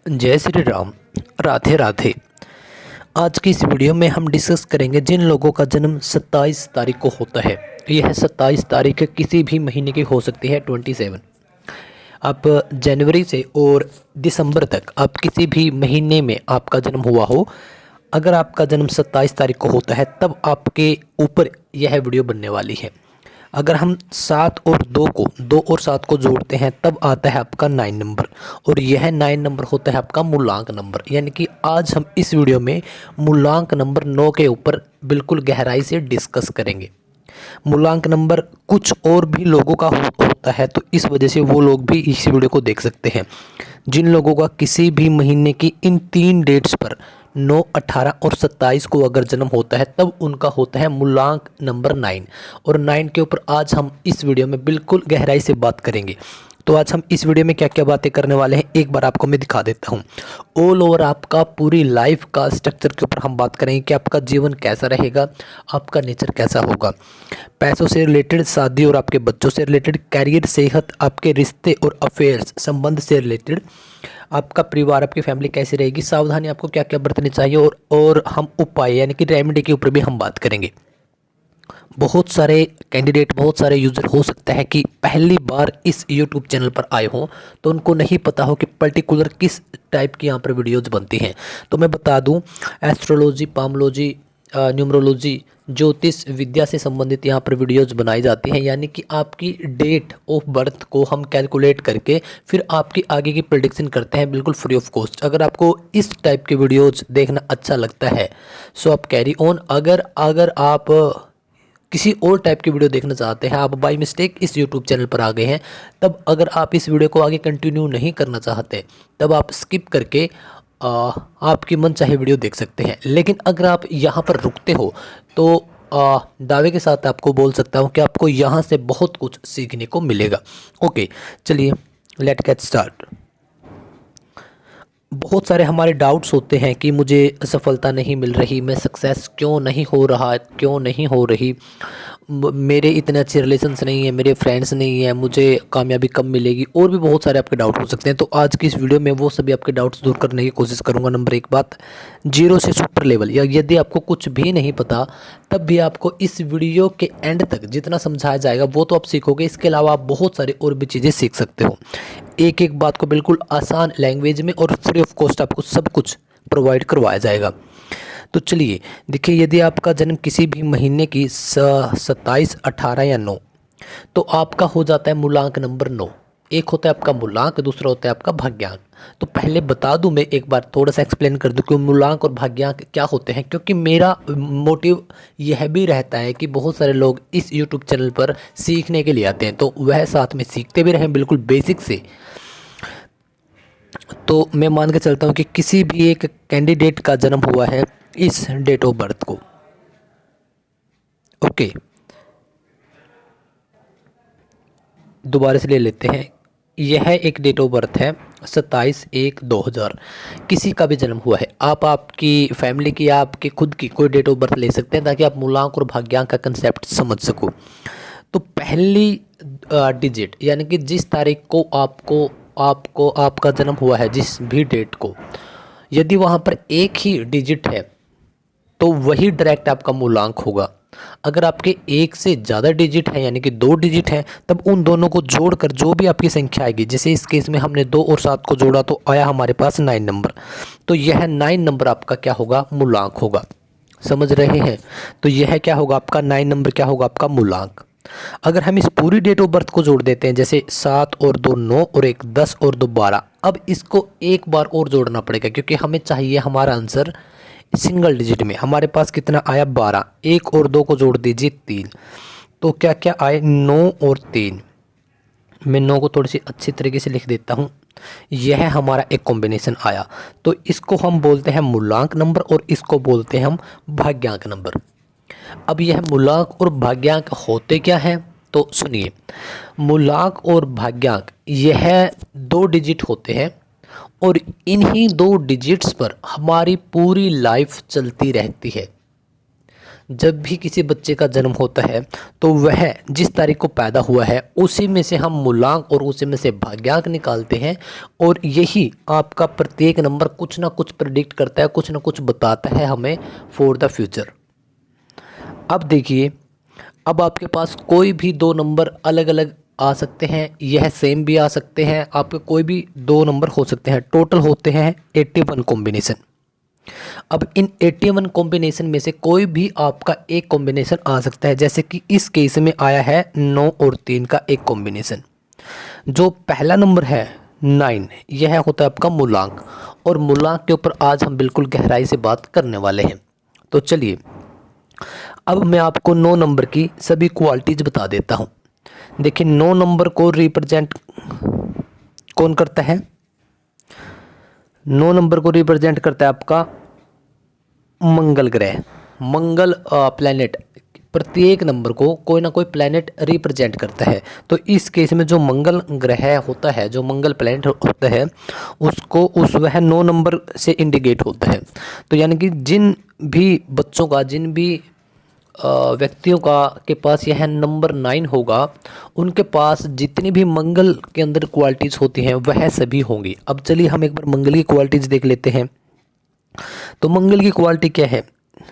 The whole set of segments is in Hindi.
जय श्री राम। राधे राधे। आज की इस वीडियो में हम डिस्कस करेंगे जिन लोगों का जन्म 27 तारीख को होता है। यह 27 तारीख किसी भी महीने की हो सकती है 27। आप जनवरी से और दिसंबर तक आप किसी भी महीने में आपका जन्म हुआ हो, अगर आपका जन्म 27 तारीख को होता है तब आपके ऊपर यह वीडियो बनने वाली है। अगर हम 7 और 2 को 2 और 7 को जोड़ते हैं तब आता है आपका 9 नंबर, और यह 9 नंबर होता है आपका मूलांक नंबर। यानी कि आज हम इस वीडियो में मूलांक नंबर 9 के ऊपर बिल्कुल गहराई से डिस्कस करेंगे। मूलांक नंबर कुछ और भी लोगों का होता है, तो इस वजह से वो लोग भी इस वीडियो को देख सकते हैं। जिन लोगों का किसी भी महीने की इन 3 डेट्स पर 9, 18 और 27 को अगर जन्म होता है तब उनका होता है मूलांक नंबर 9। और 9 के ऊपर आज हम इस वीडियो में बिल्कुल गहराई से बात करेंगे। तो आज हम इस वीडियो में क्या क्या बातें करने वाले हैं एक बार आपको मैं दिखा देता हूं। ऑल ओवर आपका पूरी लाइफ का स्ट्रक्चर के ऊपर हम बात करेंगे कि आपका जीवन कैसा रहेगा, आपका नेचर कैसा होगा, पैसों से रिलेटेड, शादी और आपके बच्चों से रिलेटेड, कैरियर, सेहत, आपके रिश्ते और अफेयर्स, संबंध से रिलेटेड, आपका परिवार, आपकी फैमिली कैसी रहेगी, सावधानी आपको क्या क्या बरतनी चाहिए, और हम उपाय यानी कि रेमेडी के ऊपर भी हम बात करेंगे। बहुत सारे कैंडिडेट, बहुत सारे यूज़र हो सकता है कि पहली बार इस यूट्यूब चैनल पर आए हों तो उनको नहीं पता हो कि पर्टिकुलर किस टाइप की यहाँ पर वीडियोज़ बनती हैं। तो मैं बता दूं, एस्ट्रोलॉजी, पामोलॉजी, न्यूमरोलॉजी, ज्योतिष विद्या से संबंधित यहाँ पर वीडियोज़ बनाई जाती हैं। यानी कि आपकी डेट ऑफ बर्थ को हम कैलकुलेट करके फिर आपकी आगे की प्रेडिक्शन करते हैं बिल्कुल फ्री ऑफ कॉस्ट। अगर आपको इस टाइप के वीडियोज़ देखना अच्छा लगता है सो आप कैरी ऑन। अगर आप किसी और टाइप की वीडियो देखना चाहते हैं, आप बाय मिस्टेक इस यूट्यूब चैनल पर आ गए हैं, तब अगर आप इस वीडियो को आगे कंटिन्यू नहीं करना चाहते तब आप स्किप करके आपकी मन चाहे वीडियो देख सकते हैं। लेकिन अगर आप यहाँ पर रुकते हो तो दावे के साथ आपको बोल सकता हूँ कि आपको यहाँ से बहुत कुछ सीखने को मिलेगा। ओके, चलिए लेट गेट स्टार्ट। बहुत सारे हमारे डाउट्स होते हैं कि मुझे सफलता नहीं मिल रही, मैं सक्सेस क्यों नहीं हो रहा, क्यों नहीं हो रही, मेरे इतने अच्छे रिलेशंस नहीं है, मेरे फ्रेंड्स नहीं है, मुझे कामयाबी कब मिलेगी, और भी बहुत सारे आपके डाउट हो सकते हैं। तो आज की इस वीडियो में वो सभी आपके डाउट्स दूर करने की कोशिश करूंगा। नंबर 1 बात, 0 से सुपर लेवल, या यदि आपको कुछ भी नहीं पता तब भी आपको इस वीडियो के एंड तक जितना समझाया जाएगा वो तो आप सीखोगे। इसके अलावा आप बहुत सारी और भी चीज़ें सीख सकते हो। एक एक बात को बिल्कुल आसान लैंग्वेज में और फ्री ऑफ कॉस्ट आपको सब कुछ प्रोवाइड करवाया जाएगा। तो चलिए देखिए, यदि आपका जन्म किसी भी महीने की 27, 18 या 9, तो आपका हो जाता है मूलांक नंबर 9। एक होता है आपका मूलांक, दूसरा होता है आपका भाग्यांक। तो पहले बता दूं, मैं एक बार थोड़ा सा एक्सप्लेन कर दूं कि मूलांक और भाग्यांक क्या होते हैं, क्योंकि मेरा मोटिव यह भी रहता है कि बहुत सारे लोग इस यूट्यूब चैनल पर सीखने के लिए आते हैं तो वह साथ में सीखते भी रहें बिल्कुल बेसिक से। तो मैं मान के चलता हूँ कि किसी भी एक कैंडिडेट का जन्म हुआ है इस डेट ऑफ बर्थ को। ओके, दोबारा से ले लेते हैं। यह एक डेट ऑफ बर्थ है 27/1/2000। किसी का भी जन्म हुआ है, आप आपकी फैमिली की, आपकी खुद की कोई डेट ऑफ बर्थ ले सकते हैं ताकि आप मूलांक और भाग्यांक का कंसेप्ट समझ सको। तो पहली डिजिट यानी कि जिस तारीख को आपको आपका जन्म हुआ है, जिस भी डेट को, यदि वहाँ पर एक ही डिजिट है तो वही डायरेक्ट आपका मूलांक होगा। अगर आपके एक से ज़्यादा डिजिट है यानी कि 2 डिजिट हैं, तब उन दोनों को जोड़कर जो भी आपकी संख्या आएगी, जैसे इस केस में हमने 2 और 7 को जोड़ा तो आया हमारे पास 9 नंबर, तो यह 9 नंबर आपका क्या होगा, मूलांक होगा। समझ रहे हैं? तो यह क्या होगा आपका 9 नंबर, क्या होगा आपका मूलांक। अगर हम इस पूरी डेट ऑफ बर्थ को जोड़ देते हैं, जैसे 7 और 2 9 और 1 10 और 2 12, अब इसको एक बार और जोड़ना पड़ेगा क्योंकि हमें चाहिए हमारा आंसर सिंगल डिजिट में। हमारे पास कितना आया 12, 1 और 2 को जोड़ दीजिए 3, तो क्या क्या आए 9 और 3। मैं 9 को थोड़ी सी अच्छी तरीके से लिख देता हूँ। यह हमारा एक कॉम्बिनेशन आया, तो इसको हम बोलते हैं मूलांक नंबर और इसको बोलते हैं हम भाग्यांक नंबर। अब यह मूलांक और भाग्यांक होते क्या हैं, तो सुनिए। मूलांक और भाग्यांक यह 2 डिजिट होते हैं और इन्हीं 2 डिजिट्स पर हमारी पूरी लाइफ चलती रहती है। जब भी किसी बच्चे का जन्म होता है तो वह जिस तारीख को पैदा हुआ है उसी में से हम मूलांक और उसी में से भाग्यांक निकालते हैं, और यही आपका प्रत्येक नंबर कुछ ना कुछ प्रेडिक्ट करता है, कुछ ना कुछ बताता है हमें फॉर द फ्यूचर। अब देखिए, अब आपके पास कोई भी दो नंबर अलग अलग आ सकते हैं, यह सेम भी आ सकते हैं, आपके कोई भी दो नंबर हो सकते हैं। टोटल होते हैं 81 कॉम्बिनेशन। अब इन 81 कॉम्बिनेशन में से कोई भी आपका एक कॉम्बिनेशन आ सकता है, जैसे कि इस केस में आया है 9 और 3 का एक कॉम्बिनेशन। जो पहला नंबर है 9, यह होता है आपका मूलांक, और मूलांक के ऊपर आज हम बिल्कुल गहराई से बात करने वाले हैं। तो चलिए, अब मैं आपको 9 नंबर की सभी क्वालिटीज बता देता हूँ। देखिए, 9 नंबर को रिप्रेजेंट कौन करता है? 9 नंबर को रिप्रेजेंट करता है आपका मंगल ग्रह, मंगल प्लैनेट। प्रत्येक नंबर को कोई ना कोई प्लैनेट रिप्रेजेंट करता है। तो इस केस में जो मंगल ग्रह होता है, जो मंगल प्लैनेट होता है, उसको वह 9 नंबर से इंडिकेट होता है। तो यानी कि जिन भी बच्चों का, जिन भी व्यक्तियों का के पास यह नंबर 9 होगा, उनके पास जितनी भी मंगल के अंदर क्वालिटीज़ होती हैं वह सभी होंगी। अब चलिए हम एक बार मंगल की क्वालिटीज़ देख लेते हैं। तो मंगल की क्वालिटी क्या है?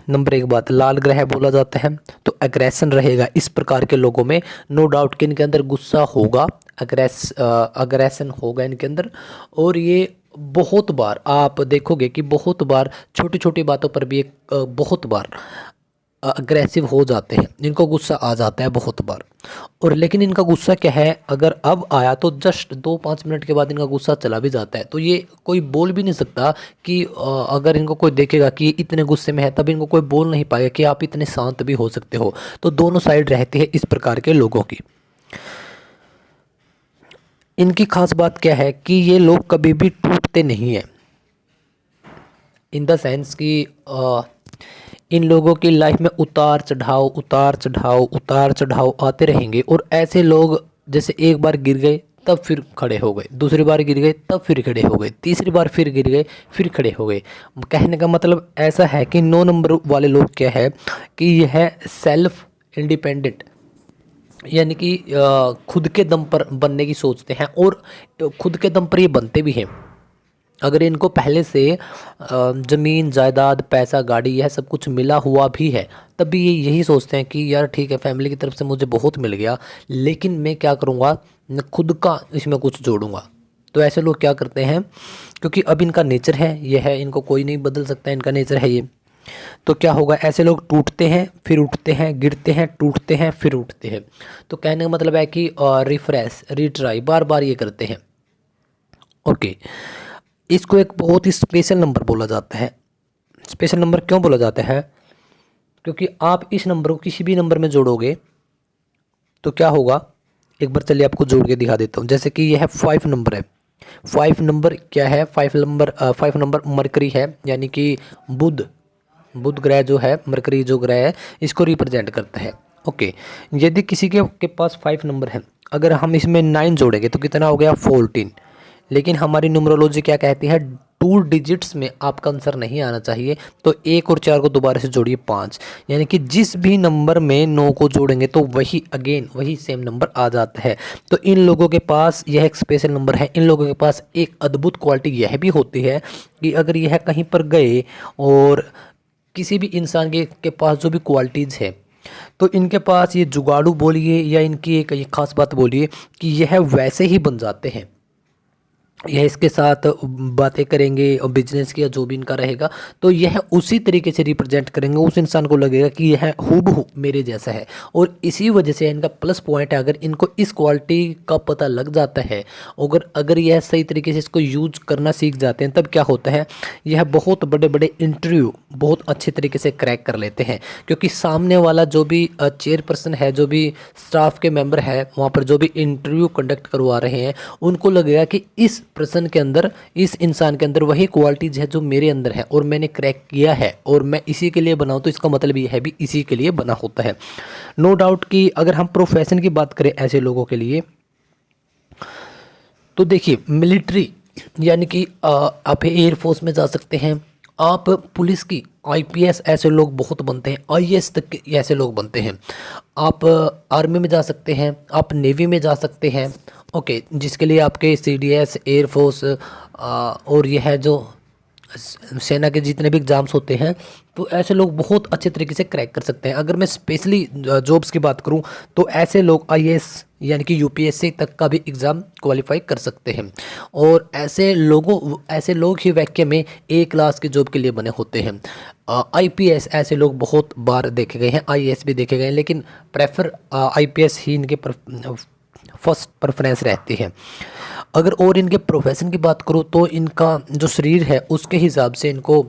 नंबर एक बात, लाल ग्रह बोला जाता है, तो एग्रेशन रहेगा इस प्रकार के लोगों में। नो डाउट कि इनके अंदर गुस्सा होगा, अग्रेशन होगा इनके अंदर। और ये बहुत बार आप देखोगे कि बहुत बार छोटी छोटी बातों पर भी बहुत बार अग्रेसिव हो जाते हैं, इनको गुस्सा आ जाता है बहुत बार। और लेकिन इनका गुस्सा क्या है, अगर अब आया तो जस्ट 2-5 मिनट के बाद इनका गुस्सा चला भी जाता है। तो ये कोई बोल भी नहीं सकता कि अगर इनको कोई देखेगा कि इतने गुस्से में है, तब इनको कोई बोल नहीं पाएगा कि आप इतने शांत भी हो सकते हो। तो दोनों साइड रहती है इस प्रकार के लोगों की। इनकी खास बात क्या है कि ये लोग कभी भी टूटते नहीं हैं, इन द सेंस कि इन लोगों की लाइफ में उतार चढ़ाव उतार चढ़ाव उतार चढ़ाव आते रहेंगे। और ऐसे लोग जैसे एक बार गिर गए तब फिर खड़े हो गए, दूसरी बार गिर गए तब फिर खड़े हो गए, तीसरी बार फिर गिर गए फिर खड़े हो गए। कहने का मतलब ऐसा है कि 9 नंबर वाले लोग क्या है कि यह सेल्फ इंडिपेंडेंट, यानी कि खुद के दम पर बनने की सोचते हैं, और खुद के दम पर ये बनते भी हैं। अगर इनको पहले से ज़मीन जायदाद पैसा गाड़ी यह सब कुछ मिला हुआ भी है, तब भी ये यही सोचते हैं कि यार ठीक है, फैमिली की तरफ से मुझे बहुत मिल गया, लेकिन मैं क्या करूँगा, मैं खुद का इसमें कुछ जोड़ूंगा। तो ऐसे लोग क्या करते हैं, क्योंकि अब इनका नेचर है, यह है, इनको कोई नहीं बदल सकता, इनका नेचर है ये। तो क्या होगा, ऐसे लोग टूटते हैं फिर उठते हैं, गिरते हैं टूटते हैं फिर उठते हैं। तो कहने का मतलब है कि रिफ्रेश रिट्राई बार बार ये करते हैं। ओके, इसको एक बहुत ही स्पेशल नंबर बोला जाता है। स्पेशल नंबर क्यों बोला जाता है? क्योंकि आप इस नंबर को किसी भी नंबर में जोड़ोगे तो क्या होगा, एक बार चलिए आपको जोड़ के दिखा देता हूँ। जैसे कि यह 5 नंबर है। 5 नंबर क्या है? 5 नंबर मरकरी है, यानी कि बुध ग्रह जो है, मरकरी जो ग्रह है, इसको रिप्रेजेंट करता है। ओके, यदि किसी के पास 5 नंबर है, अगर हम इसमें 9 जोड़ेंगे तो कितना हो गया? 14। लेकिन हमारी न्यूमरोलॉजी क्या कहती है, 2 डिजिट्स में आपका आंसर नहीं आना चाहिए। तो 1 और 4 को दोबारा से जोड़िए 5, यानी कि जिस भी नंबर में 9 को जोड़ेंगे तो वही अगेन वही सेम नंबर आ जाता है। तो इन लोगों के पास यह एक स्पेशल नंबर है। इन लोगों के पास एक अद्भुत क्वालिटी यह भी होती है कि अगर यह कहीं पर गए और किसी भी इंसान के पास जो भी क्वालिटीज़ है, तो इनके पास ये जुगाड़ू बोलिए या इनकी एक खास बात बोलिए कि यह वैसे ही बन जाते हैं। यह इसके साथ बातें करेंगे और बिजनेस किया जो भी इनका रहेगा, तो यह उसी तरीके से रिप्रेजेंट करेंगे। उस इंसान को लगेगा कि यह हूबहू मेरे जैसा है, और इसी वजह से इनका प्लस पॉइंट है। अगर इनको इस क्वालिटी का पता लग जाता है, अगर यह सही तरीके से इसको यूज करना सीख जाते हैं, तब क्या होता है, यह बहुत बड़े बड़े इंटरव्यू बहुत अच्छे तरीके से क्रैक कर लेते हैं। क्योंकि सामने वाला जो भी चेयरपर्सन है, जो भी स्टाफ के मेंबर है, वहाँ पर जो भी इंटरव्यू कंडक्ट करवा रहे हैं, उनको लगेगा कि इस पर्सन के अंदर, इस इंसान के अंदर वही क्वालिटीज है जो मेरे अंदर है और मैंने क्रैक किया है, और मैं इसी के लिए बना हूं। तो इसका मतलब ये है भी इसी के लिए बना होता है। नो डाउट कि अगर हम प्रोफेशन की बात करें ऐसे लोगों के लिए, तो देखिए मिलिट्री, यानी कि आप एयरफोर्स में जा सकते हैं, आप पुलिस की, आईपीएस ऐसे लोग बहुत बनते हैं, आईएएस तक के ऐसे लोग बनते हैं। आप आर्मी में जा सकते हैं, आप नेवी में जा सकते हैं। ओके, जिसके लिए आपके सीडीएस, एयरफोर्स और ये है जो सेना के जितने भी एग्ज़ाम्स होते हैं, तो ऐसे लोग बहुत अच्छे तरीके से क्रैक कर सकते हैं। अगर मैं स्पेशली जॉब्स की बात करूं तो ऐसे लोग आईएएस यानी कि यूपीएससी तक का भी एग्ज़ाम क्वालिफाई कर सकते हैं। और ऐसे लोग ही वैक्य में ए क्लास की जॉब के लिए बने होते हैं। आईपीएस ऐसे लोग बहुत बार देखे गए हैं, आईएएस भी देखे गए हैं, लेकिन प्रेफर आईपीएस ही इनके फर्स्ट प्रेफरेंस रहती है। अगर और इनके प्रोफेशन की बात करूँ तो इनका जो शरीर है उसके हिसाब से इनको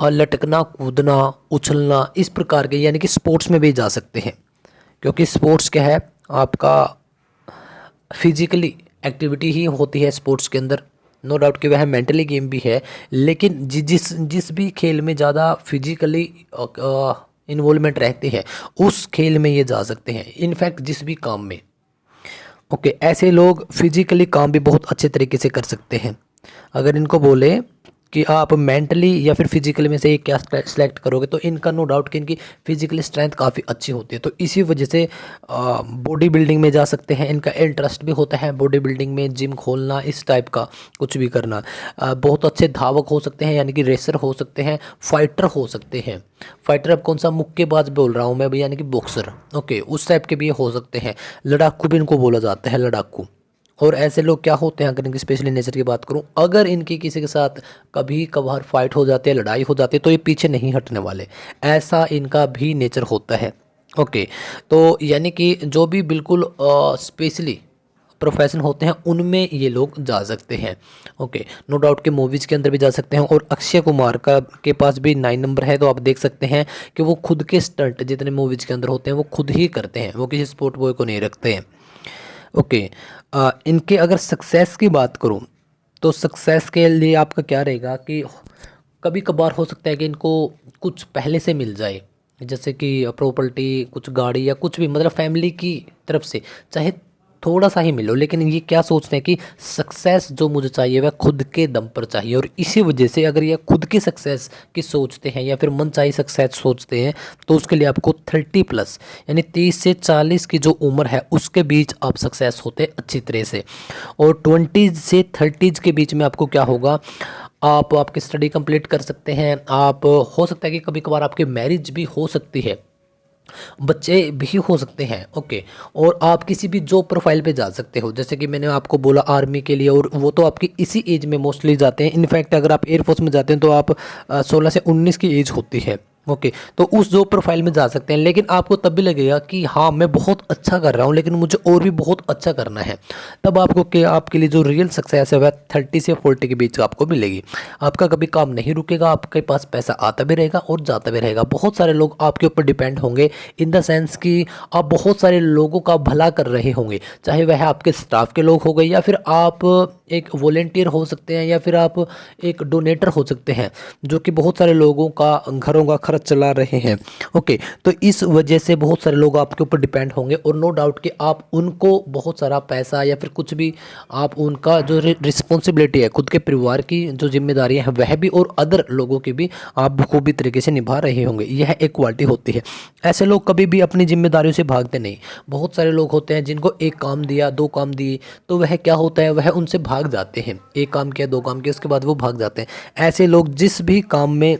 लटकना, कूदना, उछलना, इस प्रकार के यानी कि स्पोर्ट्स में भी जा सकते हैं। क्योंकि स्पोर्ट्स क्या है, आपका फिजिकली एक्टिविटी ही होती है स्पोर्ट्स के अंदर। नो डाउट कि वह मेंटली गेम भी है, लेकिन जिस भी खेल में ज़्यादा फिजिकली इन्वॉल्वमेंट रहती है उस खेल में ये जा सकते हैं। इनफैक्ट जिस भी काम में, ओके, ऐसे लोग फिजिकली काम भी बहुत अच्छे तरीके से कर सकते हैं। अगर इनको बोले कि आप मेंटली या फिर फिजिकली में से एक क्या सेलेक्ट करोगे, तो इनका नो डाउट कि इनकी फिजिकली स्ट्रेंथ काफ़ी अच्छी होती है। तो इसी वजह से बॉडी बिल्डिंग में जा सकते हैं। इनका इंटरेस्ट भी होता है बॉडी बिल्डिंग में, जिम खोलना, इस टाइप का कुछ भी करना। बहुत अच्छे धावक हो सकते हैं यानी कि रेसर हो सकते हैं, फाइटर हो सकते हैं। फाइटर अब कौन सा, मुक्केबाज बोल रहा हूँ मैं भाई, यानी कि बॉक्सर। ओके, उस टाइप के भी हो सकते हैं। लड़ाकू भी इनको बोला जाता है, लड़ाकू। और ऐसे लोग क्या होते हैं, अगर इनकी स्पेशली नेचर की बात करूं, अगर इनकी किसी के साथ कभी कभार फाइट हो जाती है, लड़ाई हो जाती है, तो ये पीछे नहीं हटने वाले, ऐसा इनका भी नेचर होता है। ओके, तो यानी कि जो भी बिल्कुल स्पेशली प्रोफेशन होते हैं उनमें ये लोग जा सकते हैं। ओके, नो डाउट कि मूवीज़ के अंदर भी जा सकते हैं। और अक्षय कुमार का के पास भी 9 नंबर है, तो आप देख सकते हैं कि वो खुद के स्टंट जितने मूवीज़ के अंदर होते हैं वो खुद ही करते हैं, वो किसी स्पोर्ट बॉय को नहीं रखते हैं। ओके, इनके अगर सक्सेस की बात करूं तो सक्सेस के लिए आपका क्या रहेगा कि कभी कभार हो सकता है कि इनको कुछ पहले से मिल जाए, जैसे कि प्रॉपर्टी, कुछ गाड़ी या कुछ भी, मतलब फैमिली की तरफ से चाहे थोड़ा सा ही मिलो, लेकिन ये क्या सोचते हैं कि सक्सेस जो मुझे चाहिए वह खुद के दम पर चाहिए। और इसी वजह से अगर ये खुद की सक्सेस की सोचते हैं या फिर मनचाही सक्सेस सोचते हैं, तो उसके लिए आपको 30+ यानी 30 से 40 की जो उम्र है उसके बीच आप सक्सेस होते हैं अच्छी तरह से। और 20 से 30 के बीच में आपको क्या होगा, आप आपकी स्टडी कंप्लीट कर सकते हैं। आप हो सकता है कि कभी कभार आपकी मैरिज भी हो सकती है, बच्चे भी हो सकते हैं। ओके, और आप किसी भी जॉब प्रोफाइल पे जा सकते हो, जैसे कि मैंने आपको बोला आर्मी के लिए, और वो तो आपकी इसी एज में मोस्टली जाते हैं। इनफैक्ट अगर आप एयरफोर्स में जाते हैं तो आप 16 से 19 की एज होती है। ओके, तो उस जॉब प्रोफाइल में जा सकते हैं, लेकिन आपको तब भी लगेगा कि हाँ मैं बहुत अच्छा कर रहा हूँ, लेकिन मुझे और भी बहुत अच्छा करना है। तब आपके लिए जो रियल सक्सेस है वह 30 से 40 के बीच आपको मिलेगी। आपका कभी काम नहीं रुकेगा, आपके पास पैसा आता भी रहेगा और जाता भी रहेगा। बहुत सारे लोग आपके ऊपर डिपेंड होंगे, इन द सेंस कि आप बहुत सारे लोगों का भला कर रहे होंगे, चाहे वह आपके स्टाफ के लोग हो गए, या फिर आप एक वॉलेंटियर हो सकते हैं, या फिर आप एक डोनेटर हो सकते हैं जो कि बहुत सारे लोगों का घरों का खर्च चला रहे हैं। ओके, तो इस वजह से बहुत सारे लोग आपके ऊपर डिपेंड होंगे, और नो डाउट कि आप उनको बहुत सारा पैसा या फिर कुछ भी, आप उनका जो रिस्पॉन्सिबिलिटी है, खुद के परिवार की जो जिम्मेदारियां हैं वह भी, और अदर लोगों की भी आप बखूबी तरीके से निभा रहे होंगे। यह एक क्वालिटी होती है। ऐसे लोग कभी भी अपनी जिम्मेदारियों से भागते नहीं। बहुत सारे लोग होते हैं जिनको एक काम दिया, 2 काम दिए, तो वह क्या होता है, वह उनसे भाग जाते हैं। एक काम किया, 2 काम किया, उसके बाद वो भाग जाते हैं। ऐसे लोग जिस भी काम में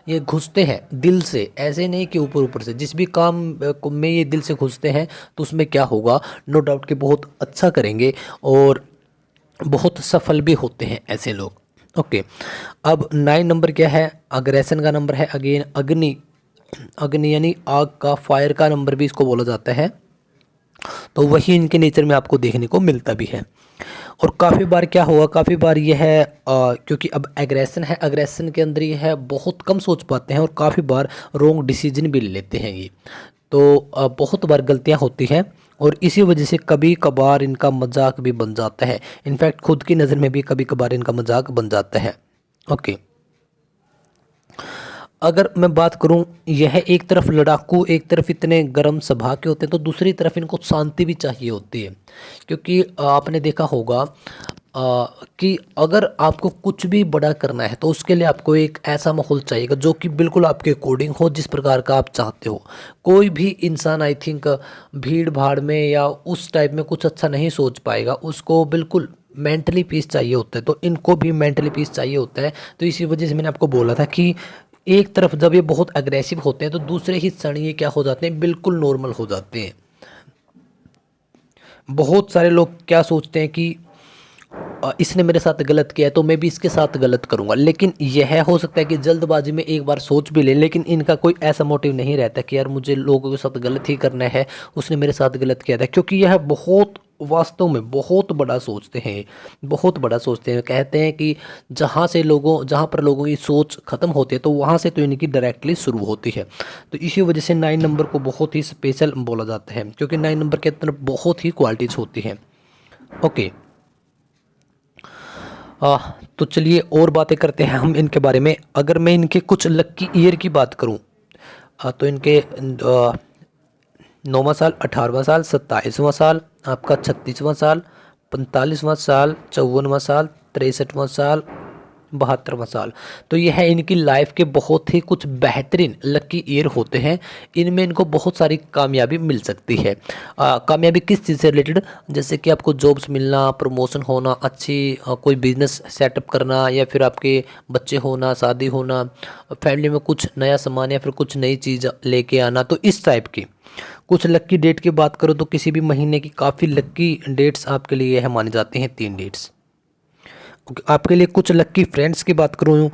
ये घुसते हैं दिल से, ऐसे नहीं कि ऊपर ऊपर से, जिस भी काम में ये दिल से घुसते हैं तो उसमें क्या होगा, नो डाउट कि बहुत अच्छा करेंगे और बहुत सफल भी होते हैं ऐसे लोग। ओके, अब 9 नंबर क्या है, अग्रेशन का नंबर है। अगेन अग्नि, अग्नि यानी आग का, फायर का नंबर भी इसको बोला जाता है। तो वही इनके नेचर में आपको देखने को मिलता भी है। और काफ़ी बार क्या होगा, काफ़ी बार यह है क्योंकि अब एग्रेशन है, एग्रेशन के अंदर ये है बहुत कम सोच पाते हैं, और काफ़ी बार रॉन्ग डिसीजन भी लेते हैं ये। तो बहुत बार गलतियां होती हैं, और इसी वजह से कभी कभार इनका मजाक भी बन जाता है। इनफैक्ट खुद की नज़र में भी कभी कभार इनका मजाक बन जाता है। ओके, अगर मैं बात करूं, यह एक तरफ लड़ाकू, एक तरफ इतने गर्म स्वभाव के होते हैं, तो दूसरी तरफ इनको शांति भी चाहिए होती है। क्योंकि आपने देखा होगा कि अगर आपको कुछ भी बड़ा करना है तो उसके लिए आपको एक ऐसा माहौल चाहिएगा जो कि बिल्कुल आपके अकॉर्डिंग हो, जिस प्रकार का आप चाहते हो। कोई भी इंसान आई थिंक भीड़ भाड़ में या उस टाइप में कुछ अच्छा नहीं सोच पाएगा, उसको बिल्कुल मेंटली पीस चाहिए होता है। तो इनको भी मेंटली पीस चाहिए होता है। तो इसी वजह से मैंने आपको बोला था कि एक तरफ जब ये बहुत अग्रेसिव होते हैं तो दूसरे ही क्षण ये क्या हो जाते हैं, बिल्कुल नॉर्मल हो जाते हैं। बहुत सारे लोग क्या सोचते हैं कि इसने मेरे साथ गलत किया है तो मैं भी इसके साथ गलत करूंगा, लेकिन यह हो सकता है कि जल्दबाजी में एक बार सोच भी ले, लेकिन इनका कोई ऐसा मोटिव नहीं रहता कि यार मुझे लोगों के साथ गलत ही करना है, उसने मेरे साथ गलत किया था। क्योंकि यह बहुत वास्तव में बहुत बड़ा सोचते हैं, बहुत बड़ा सोचते हैं। कहते हैं कि जहाँ पर लोगों की सोच ख़त्म होती है तो वहाँ से तो इनकी डायरेक्टली शुरू होती है। तो इसी वजह से 9 नंबर को बहुत ही स्पेशल बोला जाता है, क्योंकि 9 नंबर के अंदर बहुत ही क्वालिटीज़ होती हैं। ओके, तो चलिए और बातें करते हैं हम इनके बारे में। अगर मैं इनके कुछ लक्की ईयर की बात करूं, तो इनके 9वां साल, 18वां साल, 27वां साल, आपका 36वां साल, 45वां साल, 54वां साल, 63वां साल, 72वां साल। तो यह है इनकी लाइफ के बहुत ही कुछ बेहतरीन लकी ईयर होते हैं। इनमें इनको बहुत सारी कामयाबी मिल सकती है। कामयाबी किस चीज़ से रिलेटेड, जैसे कि आपको जॉब्स मिलना, प्रमोशन होना, अच्छी कोई बिजनेस सेटअप करना, या फिर आपके बच्चे होना, शादी होना, फैमिली में कुछ नया सामान या फिर कुछ नई चीज़ लेके आना। तो इस टाइप की कुछ लक्की डेट की बात करो तो किसी भी महीने की काफ़ी लक्की डेट्स आपके लिए यह मानी जाती हैं 3 डेट्स। आपके लिए कुछ लक्की फ्रेंड्स की बात करूँ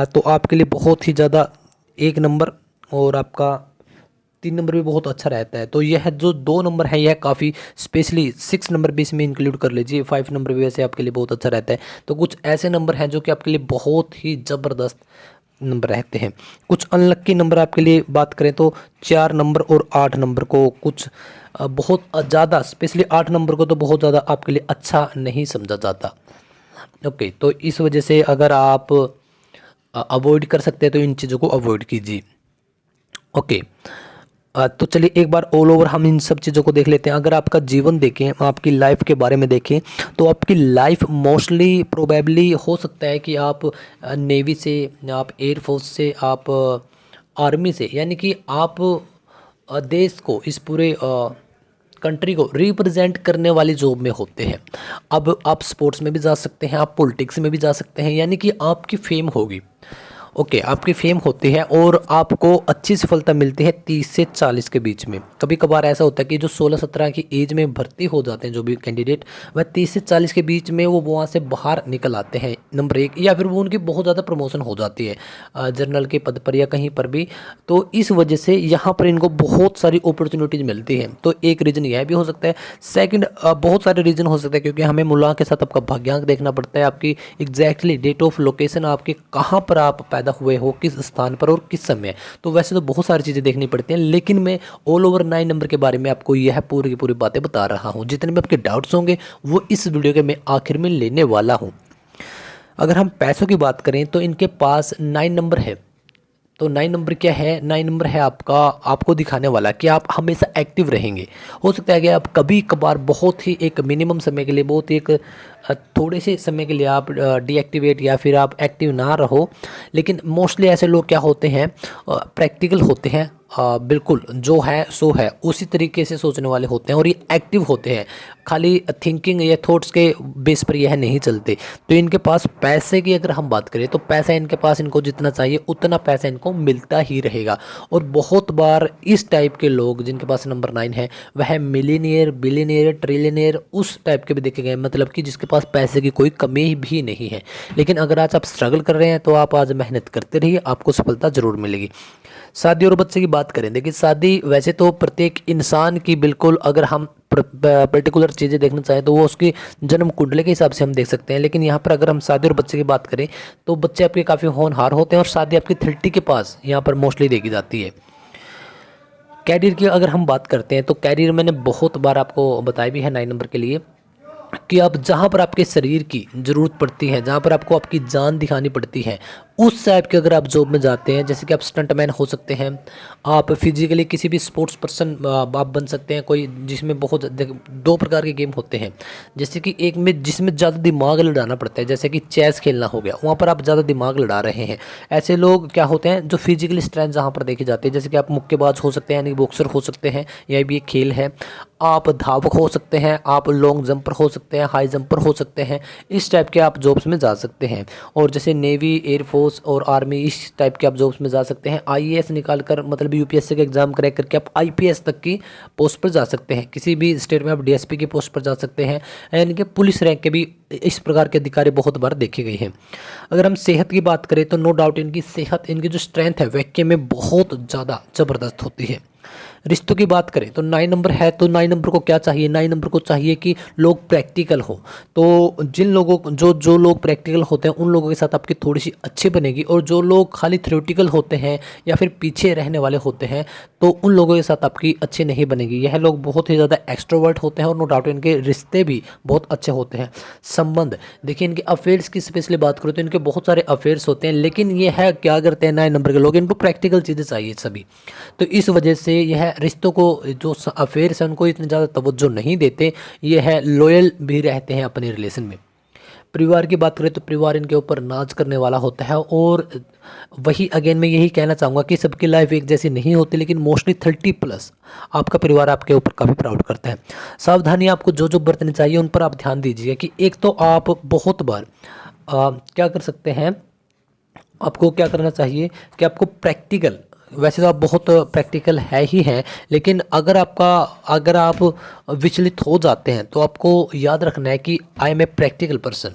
तो आपके लिए बहुत ही ज़्यादा 1 नंबर और आपका 3 नंबर भी बहुत अच्छा रहता है। तो यह जो 2 नंबर है यह काफ़ी स्पेशली 6 नंबर भी इसमें इंक्लूड कर लीजिए। 5 नंबर भी वैसे आपके लिए बहुत अच्छा रहता है। तो कुछ ऐसे नंबर हैं जो कि आपके लिए बहुत ही ज़बरदस्त नंबर रहते हैं। कुछ अनलक्की नंबर आपके लिए बात करें तो 4 नंबर और 8 नंबर को कुछ बहुत ज़्यादा, स्पेशली 8 नंबर को तो बहुत ज़्यादा आपके लिए अच्छा नहीं समझा जाता। ओके, तो इस वजह से अगर आप अवॉइड कर सकते हैं तो इन चीज़ों को अवॉइड कीजिए। ओके, तो चलिए एक बार ऑल ओवर हम इन सब चीज़ों को देख लेते हैं। अगर आपका जीवन देखें, आपकी लाइफ के बारे में देखें, तो आपकी लाइफ मोस्टली प्रोबेबली हो सकता है कि आप नेवी से, आप एयरफोर्स से, आप आर्मी से, यानी कि आप देश को, इस पूरे कंट्री को रिप्रेजेंट करने वाली जॉब में होते हैं। अब आप स्पोर्ट्स में भी जा सकते हैं, आप पॉलिटिक्स में भी जा सकते हैं, यानी कि आपकी फेम होगी। ओके, आपकी फेम होती है और आपको अच्छी सफलता मिलती है 30 से 40 के बीच में। कभी कभार ऐसा होता है कि जो 16-17 की एज में भर्ती हो जाते हैं जो भी कैंडिडेट, वह 30 से 40 के बीच में वो वहाँ से बाहर निकल आते हैं, नंबर 1, या फिर वो उनकी बहुत ज़्यादा प्रमोशन हो जाती है जनरल के पद पर या कहीं पर भी। तो इस वजह से यहाँ पर इनको बहुत सारी अपॉर्चुनिटीज़ मिलती हैं। तो एक रीज़न यह भी हो सकता है। सेकंड, बहुत सारे रीज़न हो सकते हैं, क्योंकि हमें मुल्ला के साथ आपका भाग्यांक देखना पड़ता है, आपकी एग्जैक्टली डेट ऑफ लोकेशन, आपके कहाँ पर आप पैदा हुए हो, किस स्थान पर और किस समय। तो वैसे तो बहुत सारी चीज़ें देखनी पड़ती हैं, लेकिन मैं ऑल ओवर 9 नंबर के बारे में आपको यह पूरी की पूरी बातें बता रहा हूँ। जितने भी आपके डाउट्स होंगे वो इस वीडियो के मैं आखिर में लेने वाला हूँ। अगर हम पैसों की बात करें तो इनके पास 9 नंबर है। तो 9 नंबर क्या है? 9 नंबर है आपका, आपको दिखाने वाला कि आप हमेशा एक्टिव रहेंगे। हो सकता है कि आप कभी कभार बहुत ही एक मिनिमम समय के लिए, बहुत ही एक थोड़े से समय के लिए आप डीएक्टिवेट या फिर आप एक्टिव ना रहो, लेकिन मोस्टली ऐसे लोग क्या होते हैं, प्रैक्टिकल होते हैं, बिल्कुल जो है सो है उसी तरीके से सोचने वाले होते हैं और ये एक्टिव होते हैं। खाली थिंकिंग या थॉट्स के बेस पर यह नहीं चलते। तो इनके पास पैसे की अगर हम बात करें तो पैसा इनके पास, इनको जितना चाहिए उतना पैसा इनको मिलता ही रहेगा। और बहुत बार इस टाइप के लोग जिनके पास नंबर 9 है वह मिलीनियर, बिलीनियर, ट्रिलियनियर उस टाइप के भी देखे गए, मतलब कि जिसके पास पैसे की कोई कमी भी नहीं है। लेकिन अगर आज आप स्ट्रगल कर रहे हैं तो आप आज मेहनत करते रहिए, आपको सफलता ज़रूर मिलेगी। शादी और बच्चे की बात करें, देखिए शादी वैसे तो प्रत्येक इंसान की, बिल्कुल अगर हम पर्टिकुलर चीज़ें देखना चाहें तो वो उसकी जन्म कुंडली के हिसाब से हम देख सकते हैं। लेकिन यहाँ पर अगर हम शादी और बच्चे की बात करें तो बच्चे आपके काफ़ी होनहार होते हैं और शादी आपकी 30 के पास यहाँ पर मोस्टली देखी जाती है। कैरियर की अगर हम बात करते हैं तो कैरियर मैंने बहुत बार आपको बताया भी है 9 नंबर के लिए। कि आप जहाँ पर आपके शरीर की ज़रूरत पड़ती है, जहाँ पर आपको आपकी जान दिखानी पड़ती है, उस टाइप के अगर आप जॉब में जाते हैं, जैसे कि आप स्टंटमैन हो सकते हैं, आप फिजिकली किसी भी स्पोर्ट्स पर्सन आप बन सकते हैं, कोई जिसमें बहुत दो प्रकार के गेम होते हैं, जैसे कि एक में जिसमें ज़्यादा दिमाग लड़ाना पड़ता है, जैसे कि चेस खेलना हो गया, वहाँ पर आप ज़्यादा दिमाग लड़ा रहे हैं। ऐसे लोग क्या होते हैं जो फिजिकली स्ट्रेंथ जहाँ पर देखे जाते हैं, जैसे कि आप मुक्केबाज हो सकते हैं, यानी बॉक्सर हो सकते हैं, यह भी एक खेल है। आप धावक हो सकते हैं, आप लॉन्ग जंपर हो सकते हैं, हाई जंपर हो सकते हैं, इस टाइप के आप जॉब्स में जा सकते हैं। और जैसे नेवी, एयरफोर्स और आर्मी, इस टाइप के आप जॉब्स में जा सकते हैं। आईएएस निकाल कर मतलब यूपीएससी का एग्ज़ाम क्रैक करके आप आईपीएस तक की पोस्ट पर जा सकते हैं। किसी भी स्टेट में आप डीएसपी की पोस्ट पर जा सकते हैं, यानी कि पुलिस रैंक के भी इस प्रकार के अधिकारी बहुत बार देखे गए हैं। अगर हम सेहत की बात करें तो नो डाउट इनकी सेहत, इनकी जो स्ट्रेंथ है वैक्य में बहुत ज़्यादा ज़बरदस्त होती है। रिश्तों की बात करें तो 9 नंबर है, तो 9 नंबर को क्या चाहिए, 9 नंबर को चाहिए कि लोग प्रैक्टिकल हो। तो जिन लोगों को जो लोग प्रैक्टिकल होते हैं उन लोगों के साथ आपकी थोड़ी सी अच्छी बनेगी, और जो लोग खाली थ्योरेटिकल होते हैं या फिर पीछे रहने वाले होते हैं तो उन लोगों के साथ आपकी अच्छी नहीं बनेगी। यह लोग बहुत ही ज़्यादा एक्सट्रोवर्ट होते हैं और नो डाउट इनके रिश्ते भी बहुत अच्छे होते हैं। संबंध देखिए, इनके अफेयर्स की स्पेशली बात करूँ तो इनके बहुत सारे अफेयर्स होते हैं, लेकिन ये है क्या करते हैं 9 नंबर के लोग, इनको प्रैक्टिकल चीज़ें चाहिए सभी। तो इस वजह से यह रिश्तों को, जो अफेयर्स हैं उनको इतनी ज़्यादा तवज्जो नहीं देते, ये है लॉयल भी रहते हैं अपने रिलेशन में। परिवार की बात करें तो परिवार इनके ऊपर नाज करने वाला होता है, और वही अगेन मैं यही कहना चाहूँगा कि सबकी लाइफ एक जैसी नहीं होती, लेकिन मोस्टली 30+ आपका परिवार आपके ऊपर काफ़ी प्राउड करता है। सावधानी आपको जो जो बरतनी चाहिए उन पर आप ध्यान दीजिए कि एक तो आप बहुत बार क्या कर सकते हैं, आपको क्या करना चाहिए कि आपको प्रैक्टिकल, वैसे तो आप बहुत प्रैक्टिकल है ही हैं, लेकिन अगर आप विचलित हो जाते हैं तो आपको याद रखना है कि I am a practical person.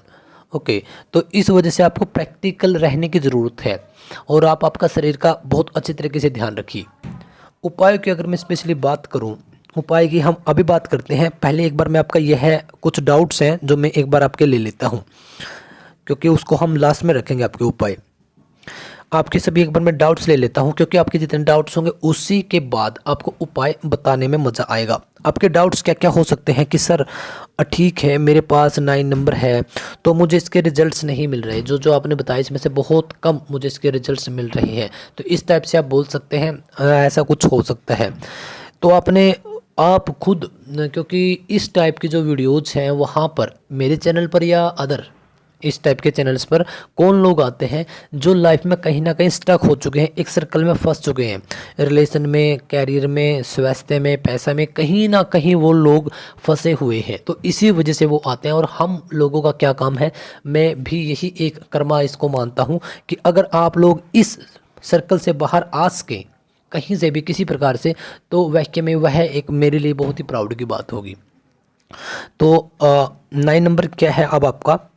Okay, तो इस वजह से आपको प्रैक्टिकल रहने की ज़रूरत है, और आप आपका शरीर का बहुत अच्छी तरीके से ध्यान रखिए। उपायों की अगर मैं स्पेशली बात करूं, उपाय की हम अभी बात करते हैं। पहले एक बार मैं आपका यह है कुछ डाउट्स हैं जो मैं एक बार आपके ले लेता हूं, क्योंकि उसको हम लास्ट में रखेंगे आपके उपाय। आपके सभी एक बार मैं डाउट्स ले लेता हूं, क्योंकि आपके जितने डाउट्स होंगे उसी के बाद आपको उपाय बताने में मज़ा आएगा। आपके डाउट्स क्या क्या हो सकते हैं कि सर ठीक है मेरे पास 9 नंबर है तो मुझे इसके रिजल्ट्स नहीं मिल रहे, जो जो आपने बताया इसमें से बहुत कम मुझे इसके रिजल्ट्स मिल रहे हैं। तो इस टाइप से आप बोल सकते हैं, ऐसा कुछ हो सकता है। तो आप खुद, क्योंकि इस टाइप की जो वीडियोज़ हैं वहाँ पर मेरे चैनल पर या अदर इस टाइप के चैनल्स पर कौन लोग आते हैं जो लाइफ में कहीं ना कहीं स्टक हो चुके हैं, एक सर्कल में फंस चुके हैं, रिलेशन में, कैरियर में, स्वास्थ्य में, पैसा में, कहीं ना कहीं वो लोग फंसे हुए हैं। तो इसी वजह से वो आते हैं, और हम लोगों का क्या काम है, मैं भी यही एक कर्मा इसको मानता हूँ कि अगर आप लोग इस सर्कल से बाहर आ सकें कहीं से भी किसी प्रकार से, तो वाकई में वह एक मेरे लिए बहुत ही प्राउड की बात होगी। तो 9 नंबर क्या है अब आपका,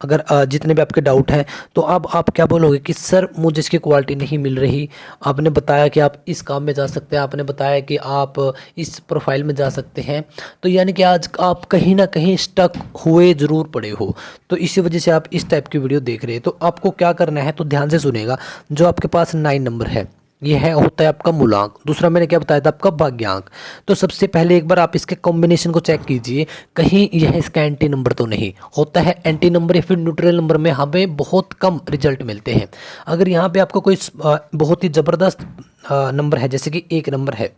अगर जितने भी आपके डाउट हैं तो अब आप क्या बोलोगे कि सर मुझे इसकी क्वालिटी नहीं मिल रही। आपने बताया कि आप इस काम में जा सकते हैं, आपने बताया कि आप इस प्रोफाइल में जा सकते हैं, तो यानी कि आज आप कहीं ना कहीं स्टक हुए ज़रूर पड़े हो, तो इसी वजह से आप इस टाइप की वीडियो देख रहे हैं। तो आपको क्या करना है, तो ध्यान से सुनेगा। जो आपके पास 9 नंबर है यह है होता है आपका मूलांक, दूसरा मैंने क्या बताया था आपका भाग्यांक। तो सबसे पहले एक बार आप इसके कॉम्बिनेशन को चेक कीजिए, कहीं यह इसका एंटी नंबर तो नहीं होता है। एंटी नंबर या फिर न्यूट्रल नंबर में हमें बहुत कम रिजल्ट मिलते हैं। अगर यहाँ पे आपको कोई बहुत ही ज़बरदस्त नंबर है, जैसे कि 1 नंबर है,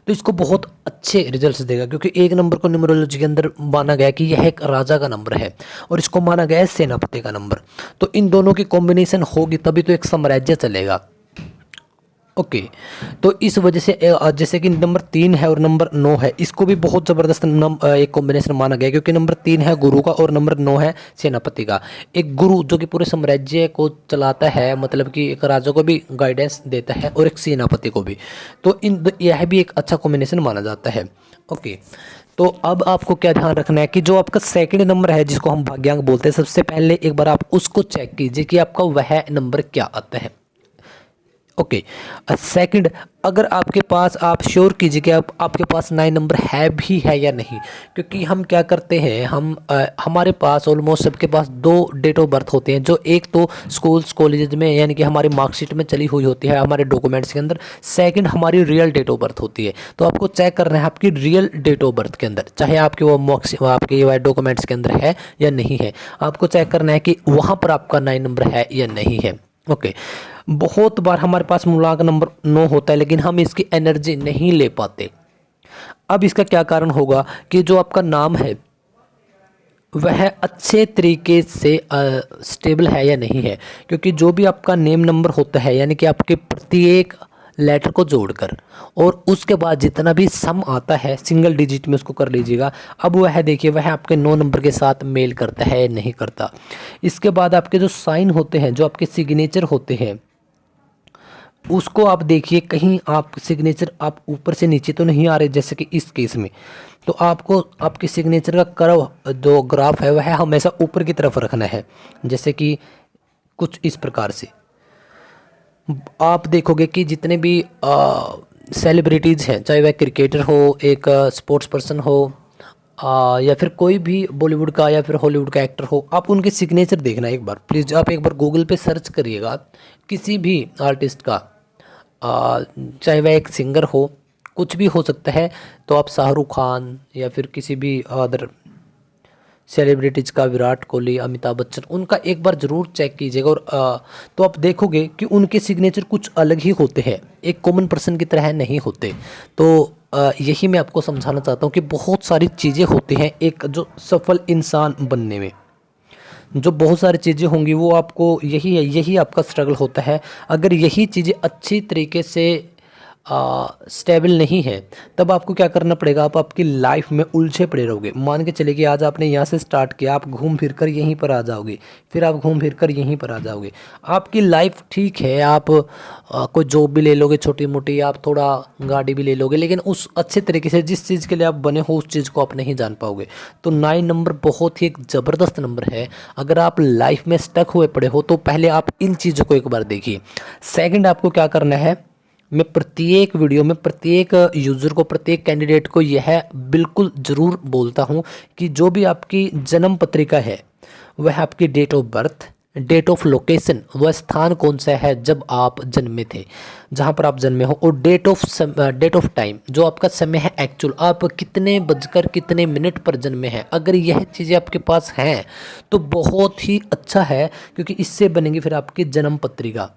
तो इसको बहुत अच्छे रिजल्ट्स देगा, क्योंकि 1 नंबर को न्यूमरोलॉजी के अंदर माना गया कि यह एक राजा का नंबर है, और इसको माना गया है सेनापति का नंबर। तो इन दोनों की कॉम्बिनेशन होगी तभी तो एक साम्राज्य चलेगा। ओके, तो इस वजह से जैसे कि नंबर 3 है और नंबर 9 है, इसको भी बहुत ज़बरदस्त एक कॉम्बिनेशन माना गया, क्योंकि नंबर 3 है गुरु का और नंबर 9 है सेनापति का। एक गुरु जो कि पूरे साम्राज्य को चलाता है, मतलब कि एक राजा को भी गाइडेंस देता है और एक सेनापति को भी, तो यह भी एक अच्छा कॉम्बिनेशन माना जाता है। ओके, तो अब आपको क्या ध्यान रखना है कि जो आपका सेकंड नंबर है जिसको हम भाग्यांक बोलते हैं, सबसे पहले एक बार आप उसको चेक कीजिए कि आपका वह नंबर क्या आता है। ओके। सेकंड, अगर आपके पास, आप श्योर कीजिए कि आपके पास 9 नंबर है भी है या नहीं, क्योंकि हम क्या करते हैं, हमारे पास ऑलमोस्ट सबके पास दो डेट ऑफ बर्थ होते हैं, जो एक तो स्कूल्स कॉलेजेस में यानी कि हमारी मार्कशीट में चली हुई होती है, हमारे डॉक्यूमेंट्स के अंदर। सेकंड हमारी रियल डेट ऑफ बर्थ होती है। तो आपको चेक करना है आपकी रियल डेट ऑफ बर्थ के अंदर, चाहे आपके वो आपके डॉक्यूमेंट्स के अंदर है या नहीं है, आपको चेक करना है कि वहाँ पर आपका 9 नंबर है या नहीं है। ओके। बहुत बार हमारे पास मूलांक नंबर 9 होता है, लेकिन हम इसकी एनर्जी नहीं ले पाते। अब इसका क्या कारण होगा कि जो आपका नाम है वह अच्छे तरीके से स्टेबल है या नहीं है, क्योंकि जो भी आपका नेम नंबर होता है, यानी कि आपके प्रत्येक लेटर को जोड़कर और उसके बाद जितना भी सम आता है सिंगल डिजिट में, उसको कर लीजिएगा। अब वह देखिए वह आपके 9 नंबर के साथ मेल करता है या नहीं करता। इसके बाद आपके जो साइन होते हैं, जो आपके सिग्नेचर होते हैं, उसको आप देखिए, कहीं आप सिग्नेचर आप ऊपर से नीचे तो नहीं आ रहे, जैसे कि इस केस में। तो आपको आपके सिग्नेचर का कर्व, जो ग्राफ है, वह हमेशा ऊपर की तरफ रखना है, जैसे कि कुछ इस प्रकार से। आप देखोगे कि जितने भी सेलिब्रिटीज़ हैं, चाहे वह क्रिकेटर हो, एक स्पोर्ट्स पर्सन हो, या फिर कोई भी बॉलीवुड का या फिर हॉलीवुड का एक्टर हो, आप उनके सिग्नेचर देखना एक बार प्लीज़। आप एक बार गूगल पे सर्च करिएगा किसी भी आर्टिस्ट का, चाहे वह एक सिंगर हो, कुछ भी हो सकता है। तो आप शाहरुख खान या फिर किसी भी अदर सेलिब्रिटीज़ का, विराट कोहली, अमिताभ बच्चन, उनका एक बार ज़रूर चेक कीजिएगा। और तो आप देखोगे कि उनके सिग्नेचर कुछ अलग ही होते हैं, एक कॉमन पर्सन की तरह नहीं होते। तो यही मैं आपको समझाना चाहता हूँ कि बहुत सारी चीज़ें होती हैं एक जो सफल इंसान बनने में, जो बहुत सारी चीज़ें होंगी वो आपको, यही है, यही आपका स्ट्रगल होता है। अगर यही चीज़ें अच्छी तरीके से स्टेबल नहीं है, तब आपको क्या करना पड़ेगा, आप आपकी लाइफ में उलझे पड़े रहोगे। मान के चलिए कि आज आपने यहाँ से स्टार्ट किया, आप घूम फिर कर यहीं पर आ जाओगे, फिर आप घूम फिर कर यहीं पर आ जाओगे। आपकी लाइफ ठीक है, आप कोई जॉब भी ले लोगे छोटी मोटी, आप थोड़ा गाड़ी भी ले लोगे, लेकिन उस अच्छे तरीके से जिस चीज़ के लिए आप बने हो, उस चीज़ को आप नहीं जान पाओगे। तो 9 नंबर बहुत ही एक ज़बरदस्त नंबर है। अगर आप लाइफ में स्टक हुए पड़े हो, तो पहले आप इन चीज़ों को एक बार देखिए। सेकंड, आपको क्या करना है, मैं प्रत्येक वीडियो में प्रत्येक यूज़र को, प्रत्येक कैंडिडेट को यह बिल्कुल ज़रूर बोलता हूँ कि जो भी आपकी जन्म पत्रिका है, वह आपकी date of birth, date of location, वह स्थान कौन सा है जब आप जन्मे थे, जहाँ पर आप जन्मे हो, और डेट ऑफ टाइम, जो आपका समय है एक्चुअल, आप कितने बजकर कितने मिनट पर जन्मे हैं। अगर यह चीज़ें आपके पास हैं तो बहुत ही अच्छा है, क्योंकि इससे बनेगी फिर आपकी जन्म पत्रिका।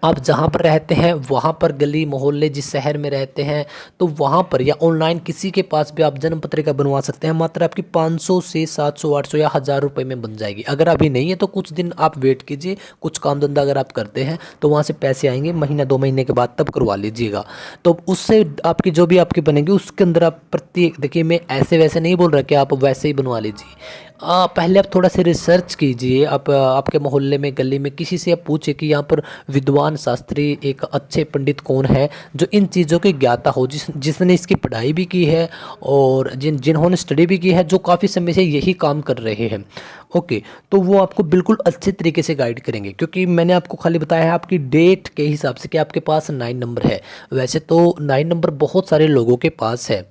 आप जहाँ पर रहते हैं वहाँ पर, गली मोहल्ले जिस शहर में रहते हैं, तो वहाँ पर या ऑनलाइन किसी के पास भी आप जन्म पत्रिका बनवा सकते हैं। मात्र आपकी 500 से 700 800 या 1000 रुपये में बन जाएगी। अगर अभी नहीं है तो कुछ दिन आप वेट कीजिए, कुछ काम धंधा अगर आप करते हैं तो वहाँ से पैसे आएंगे, महीना 2 महीने के बाद तब करवा लीजिएगा। तो उससे आपकी जो भी आपकी बनेगी उसके अंदर आप प्रत्येक, देखिए मैं ऐसे वैसे नहीं बोल रहा कि आप वैसे ही बनवा लीजिए। पहले आप थोड़ा सा रिसर्च कीजिए, आप आपके मोहल्ले में, गली में किसी से आप पूछिए कि यहाँ पर विद्वान शास्त्री, एक अच्छे पंडित कौन है जो इन चीज़ों की ज्ञाता हो, जिसने इसकी पढ़ाई भी की है और जिन्होंने स्टडी भी की है, जो काफ़ी समय से यही काम कर रहे हैं। ओके, तो वो आपको बिल्कुल अच्छे तरीके से गाइड करेंगे, क्योंकि मैंने आपको खाली बताया है आपकी डेट के हिसाब से कि आपके पास 9 नंबर है। वैसे तो 9 नंबर बहुत सारे लोगों के पास है,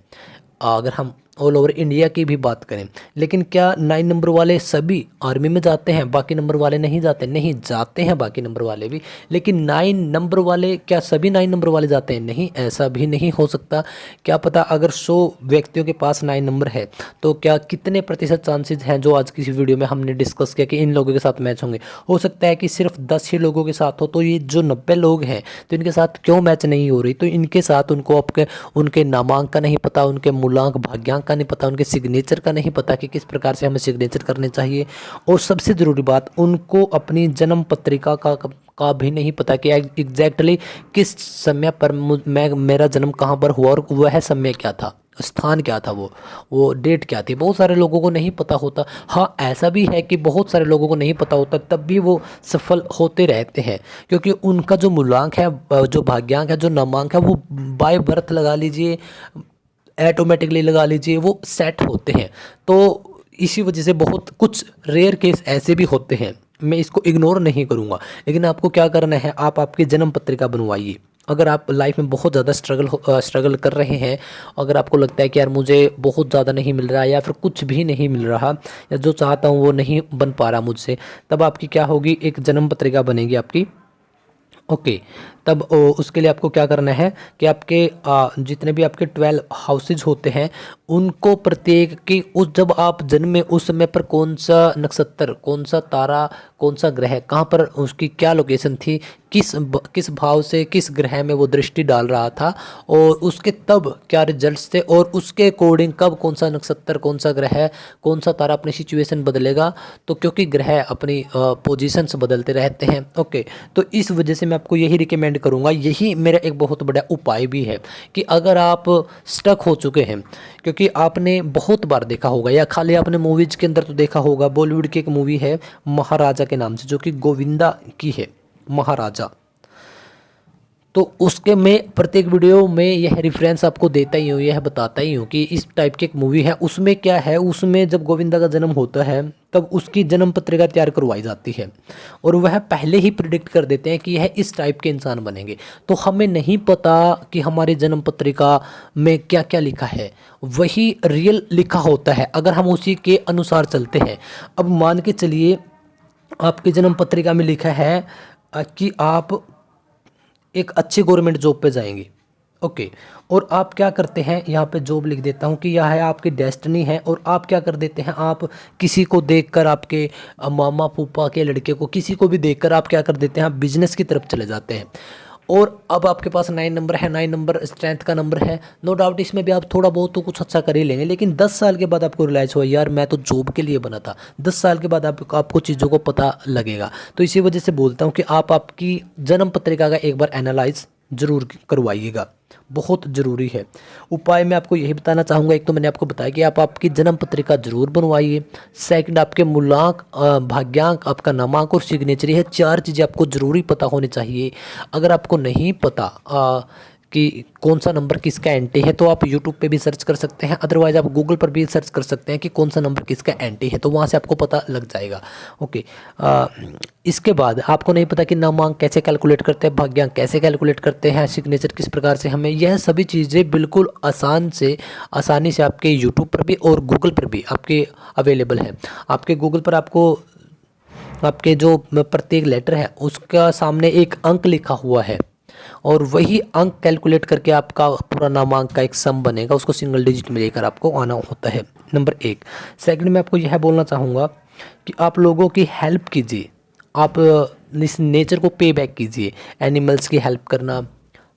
अगर हम ऑल ओवर इंडिया की भी बात करें। लेकिन क्या 9 नंबर वाले सभी आर्मी में जाते हैं, बाकी नंबर वाले नहीं जाते? नहीं जाते हैं बाकी नंबर वाले भी, लेकिन 9 नंबर वाले, क्या सभी 9 नंबर वाले जाते हैं? नहीं, ऐसा भी नहीं हो सकता। क्या पता अगर 100 व्यक्तियों के पास 9 नंबर है तो क्या कितने प्रतिशत चांसेस हैं, जो आज किसी वीडियो में हमने डिस्कस किया, कि इन लोगों के साथ मैच होंगे। हो सकता है कि सिर्फ 10 ही लोगों के साथ हो, तो ये जो 90 लोग हैं तो इनके साथ क्यों मैच नहीं हो रही? तो इनके साथ उनको आपके उनके नामांक का नहीं पता, उनके मूलांक भाग्यांक का नहीं पता, उनके सिग्नेचर का नहीं पता कि किस प्रकार से हमें सिग्नेचर करने चाहिए। और सबसे ज़रूरी बात, उनको अपनी जन्म पत्रिका का भी नहीं पता कि एग्जैक्टली किस समय पर मेरा जन्म कहाँ पर हुआ और वह समय क्या था, स्थान क्या था, वो डेट क्या थी। बहुत सारे लोगों को नहीं पता होता। हाँ, ऐसा भी है कि बहुत सारे लोगों को नहीं पता होता, तब भी वो सफल होते रहते हैं, क्योंकि उनका जो मूलांक है, जो भाग्यांक है, जो नामांक है, वो बाय बर्थ लगा लीजिए, ऑटोमेटिकली लगा लीजिए, वो सेट होते हैं। तो इसी वजह से बहुत कुछ रेयर केस ऐसे भी होते हैं मैं इसको इग्नोर नहीं करूँगा, लेकिन आपको क्या करना है, आप आपकी जन्म पत्रिका बनवाइए। अगर आप लाइफ में बहुत ज़्यादा स्ट्रगल कर रहे हैं, अगर आपको लगता है कि यार मुझे बहुत ज़्यादा नहीं मिल रहा या फिर कुछ भी नहीं मिल रहा या जो चाहता हूँ वो नहीं बन पा रहा मुझसे, तब आपकी क्या होगी, एक जन्म पत्रिका बनेगी आपकी। ओके, तब उसके लिए आपको क्या करना है कि आपके जितने भी आपके 12 हाउसेज होते हैं उनको प्रत्येक की उस जब आप जन्मे उस समय पर कौन सा नक्षत्र, कौन सा तारा, कौन सा ग्रह कहाँ पर उसकी क्या लोकेशन थी, किस भाव से किस ग्रह में वो दृष्टि डाल रहा था और उसके तब क्या रिजल्ट्स थे और उसके अकॉर्डिंग कब कौन सा नक्षत्र, कौन सा ग्रह, कौन सा तारा अपनी सिचुएशन बदलेगा। तो क्योंकि ग्रह अपनी पोजीशंस बदलते रहते हैं। ओके, तो इस वजह से मैं आपको यही रिकमेंड करूंगा, यही मेरा एक बहुत बड़ा उपाय भी है कि अगर आप स्टक हो चुके हैं, क्योंकि आपने बहुत बार देखा होगा या खाली आपने मूवीज के अंदर तो देखा होगा, बॉलीवुड की एक मूवी है महाराजा के नाम से जो कि गोविंदा की है, महाराजा। तो उसके मैं प्रत्येक वीडियो में यह रेफरेंस आपको देता ही हूँ, यह बताता ही हूँ कि इस टाइप की एक मूवी है। उसमें क्या है, उसमें जब गोविंदा का जन्म होता है तब उसकी जन्म पत्रिका तैयार करवाई जाती है और वह पहले ही प्रिडिक्ट कर देते हैं कि यह इस टाइप के इंसान बनेंगे। तो हमें नहीं पता कि हमारी जन्म पत्रिका में क्या क्या लिखा है, वही रियल लिखा होता है अगर हम उसी के अनुसार चलते हैं। अब मान के चलिए आपकी जन्म पत्रिका में लिखा है कि आप एक अच्छी गवर्नमेंट जॉब पे जाएंगे। ओके, और आप क्या करते हैं, यहाँ पे जॉब लिख देता हूँ कि यह है आपकी डेस्टिनी है, और आप क्या कर देते हैं, आप किसी को देखकर, आपके मामा फूफा के लड़के को, किसी को भी देखकर आप क्या कर देते हैं, आप बिजनेस की तरफ चले जाते हैं। और अब आपके पास 9 नंबर है, 9 नंबर स्ट्रेंथ का नंबर है, नो डाउट इसमें भी आप थोड़ा बहुत तो कुछ अच्छा कर ही लेंगे। लेकिन 10 साल के बाद आपको रियलाइज़ हुआ यार मैं तो जॉब के लिए बना था। 10 साल के बाद आपको चीज़ों को पता लगेगा। तो इसी वजह से बोलता हूँ कि आप आपकी जन्म पत्रिका का एक बार एनालाइज ज़रूर करवाइएगा, बहुत ज़रूरी है। उपाय मैं आपको यही बताना चाहूँगा, एक तो मैंने आपको बताया कि आप आपकी जन्म पत्रिका जरूर बनवाइए। सेकंड, आपके मूलांक, भाग्यांक, आपका नामांक और सिग्नेचर, है 4 चीज़ें आपको ज़रूरी पता होनी चाहिए। अगर आपको नहीं पता कि कौन सा नंबर किसका एंटी है तो आप यूट्यूब पे भी सर्च कर सकते हैं, अदरवाइज़ आप गूगल पर भी सर्च कर सकते हैं कि कौन सा नंबर किसका एंटी है, तो वहाँ से आपको पता लग जाएगा। ओके, इसके बाद आपको नहीं पता कि नामांक कैसे कैलकुलेट करते हैं, भाग्यांक कैसे कैलकुलेट करते हैं, सिग्नेचर किस प्रकार से, हमें यह सभी चीज़ें बिल्कुल आसानी से आपके यूट्यूब पर भी और गूगल पर भी आपके अवेलेबल है। आपके गूगल पर आपको आपके जो प्रत्येक लेटर है उसका सामने एक अंक लिखा हुआ है और वही अंक कैलकुलेट करके आपका पूरा नामांक का एक सम बनेगा, उसको सिंगल डिजिट में लेकर आपको आना होता है। नंबर 1। सेकंड में आपको यह बोलना चाहूँगा कि आप लोगों की हेल्प कीजिए, आप इस नेचर को पे बैक कीजिए। एनिमल्स की हेल्प करना,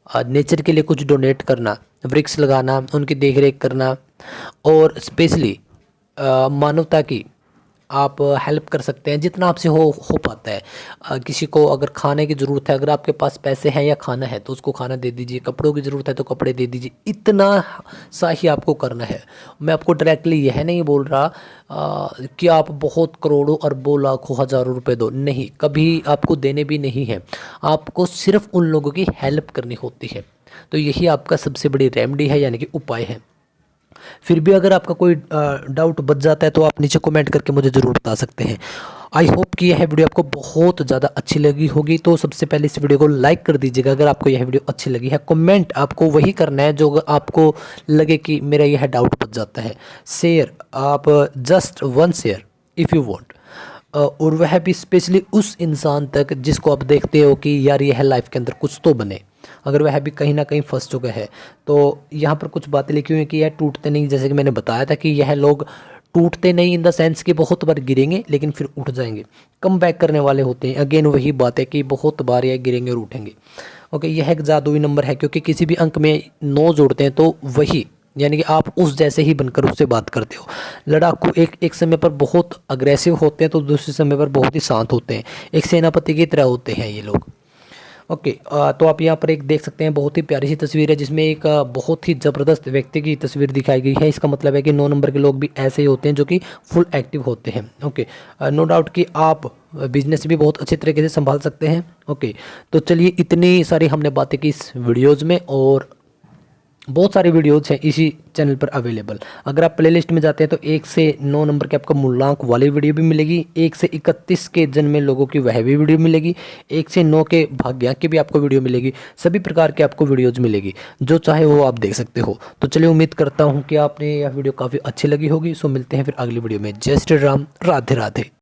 नेचर के लिए कुछ डोनेट करना, वृक्ष लगाना, उनकी देख रेख करना, और स्पेशली मानवता की आप हेल्प कर सकते हैं जितना आपसे हो पाता है। किसी को अगर खाने की ज़रूरत है, अगर आपके पास पैसे हैं या खाना है तो उसको खाना दे दीजिए, कपड़ों की ज़रूरत है तो कपड़े दे दीजिए, इतना सा ही आपको करना है। मैं आपको डायरेक्टली यह नहीं बोल रहा कि आप बहुत करोड़ों अरबों लाखों हज़ारों रुपए दो, नहीं, कभी आपको देने भी नहीं है, आपको सिर्फ उन लोगों की हेल्प करनी होती है। तो यही आपका सबसे बड़ी रेमेडी है, यानी कि उपाय है। फिर भी अगर आपका कोई डाउट बच जाता है तो आप नीचे कमेंट करके मुझे ज़रूर बता सकते हैं। आई होप कि यह वीडियो आपको बहुत ज़्यादा अच्छी लगी होगी। तो सबसे पहले इस वीडियो को लाइक कर दीजिएगा अगर आपको यह वीडियो अच्छी लगी है। कमेंट आपको वही करना है जो आपको लगे कि मेरा यह डाउट बच जाता है। शेयर आप just 1 share if you want, और वह भी स्पेशली उस इंसान तक जिसको आप देखते हो कि यार यह लाइफ के अंदर कुछ तो बने, अगर वह भी कहीं ना कहीं फंस चुका है। तो यहाँ पर कुछ बातें लिखी हुई हैं कि यह टूटते नहीं, जैसे कि मैंने बताया था कि यह लोग टूटते नहीं इन द सेंस कि बहुत बार गिरेंगे लेकिन फिर उठ जाएंगे, कम बैक करने वाले होते हैं। अगेन वही बात है कि बहुत बार यह गिरेंगे और उठेंगे। ओके, यह एक जादुई नंबर है क्योंकि किसी भी अंक में 9 जोड़ते हैं तो वही, यानी कि आप उस जैसे ही बनकर उससे बात करते हो। लड़ाकू एक समय पर बहुत अग्रेसिव होते हैं तो दूसरे समय पर बहुत ही शांत होते हैं, एक सेनापति की तरह होते हैं ये लोग। ओके, तो आप यहाँ पर एक देख सकते हैं बहुत ही प्यारी सी तस्वीर है जिसमें एक बहुत ही ज़बरदस्त व्यक्ति की तस्वीर दिखाई गई है। इसका मतलब है कि 9 नंबर के लोग भी ऐसे ही होते हैं जो कि फुल एक्टिव होते हैं। ओके, नो डाउट कि आप बिजनेस भी बहुत अच्छे तरीके से संभाल सकते हैं। ओके, तो चलिए इतनी सारी हमने बातें की इस वीडियोज़ में, और बहुत सारी वीडियोज़ हैं इसी चैनल पर अवेलेबल। अगर आप प्लेलिस्ट में जाते हैं तो 1 से 9 नंबर के आपको मूलांक वाली वीडियो भी मिलेगी, 1 से 31 के जन्मे लोगों की वह भी वीडियो मिलेगी, 1 से 9 के भाग्यांक की भी आपको वीडियो मिलेगी। सभी प्रकार के आपको वीडियोज़ मिलेगी, जो चाहे वो आप देख सकते हो। तो चलिए, उम्मीद करता हूँ कि आपने यह वीडियो काफ़ी अच्छी लगी होगी। सो मिलते हैं फिर अगली वीडियो में। जय श्री राम, राधे राधे।